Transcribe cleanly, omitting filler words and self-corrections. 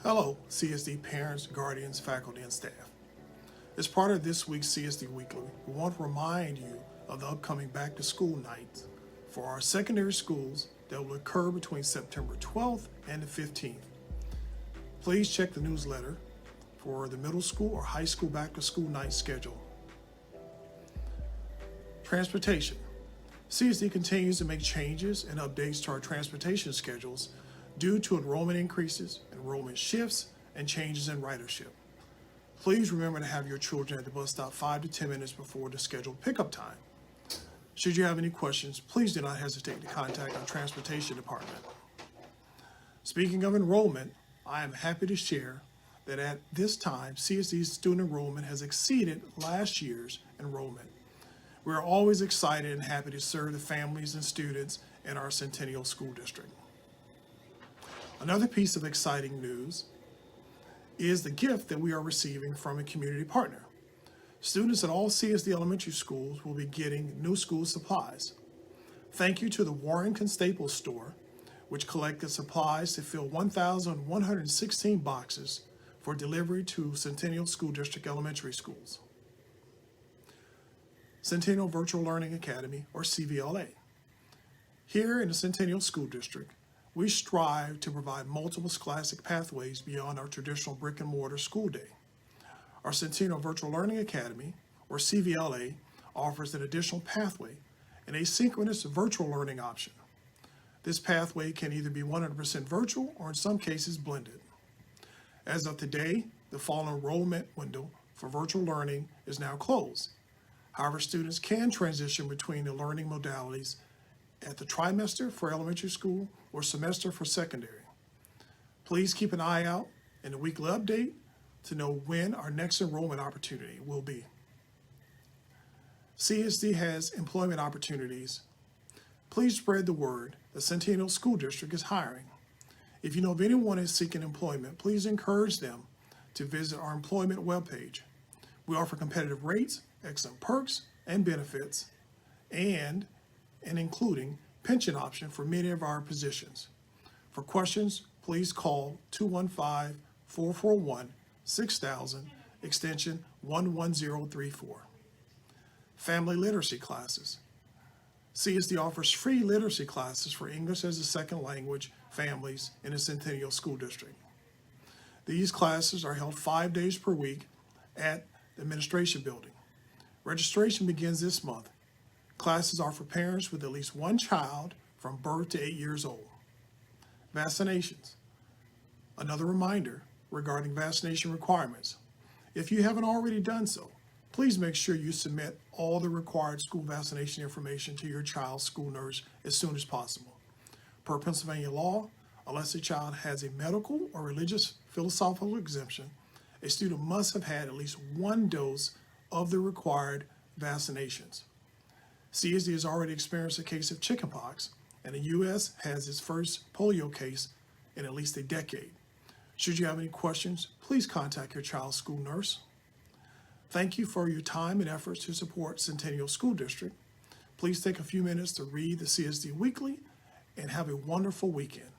Hello, CSD parents, guardians, faculty, and staff. As part of this week's CSD Weekly, we want to remind you of the upcoming back to school nights for our secondary schools that will occur between September 12th and the 15th. Please check the newsletter for the middle school or high school back to school night schedule. Transportation. CSD continues to make changes and updates to our transportation schedules due to enrollment increases, enrollment shifts, and changes in ridership. Please remember to have your children at the bus stop 5 to 10 minutes before the scheduled pickup time. Should you have any questions, please do not hesitate to contact our transportation department. Speaking of enrollment, I am happy to share that at this time, CSD's student enrollment has exceeded last year's enrollment. We are always excited and happy to serve the families and students in our Centennial School District. Another piece of exciting news is the gift that we are receiving from a community partner. Students at all CSD elementary schools will be getting new school supplies. Thank you to the Warrington Staples store, which collected supplies to fill 1,116 boxes for delivery to Centennial School District elementary schools. Centennial Virtual Learning Academy, or CVLA. Here in the Centennial School District, we strive to provide multiple scholastic pathways beyond our traditional brick and mortar school day. Our Centennial Virtual Learning Academy, or CVLA, offers an additional pathway, an asynchronous virtual learning option. This pathway can either be 100% virtual or in some cases blended. As of today, the fall enrollment window for virtual learning is now closed. However, students can transition between the learning modalities at the trimester for elementary school or semester for secondary. Please keep an eye out in the weekly update to know when our next enrollment opportunity will be. CSD has employment opportunities. Please spread the word that Centennial School District is hiring. If you know of anyone is seeking employment, please encourage them to visit our employment webpage. We offer competitive rates, excellent perks and benefits, and including pension option for many of our positions. For questions, please call 215-441-6000, extension 11034. Family literacy classes. CSD offers free literacy classes for English as a second language families in the Centennial School District. These classes are held 5 days per week at the administration building. Registration begins this month. Classes are for parents with at least one child from birth to 8 years old. Vaccinations. Another reminder regarding vaccination requirements. If you haven't already done so, please make sure you submit all the required school vaccination information to your child's school nurse as soon as possible. Per Pennsylvania law, unless a child has a medical or religious philosophical exemption, a student must have had at least one dose of the required vaccinations. CSD has already experienced a case of chickenpox, and the U.S. has its first polio case in at least a decade. Should you have any questions, please contact your child's school nurse. Thank you for your time and efforts to support Centennial School District. Please take a few minutes to read the CSD Weekly and have a wonderful weekend.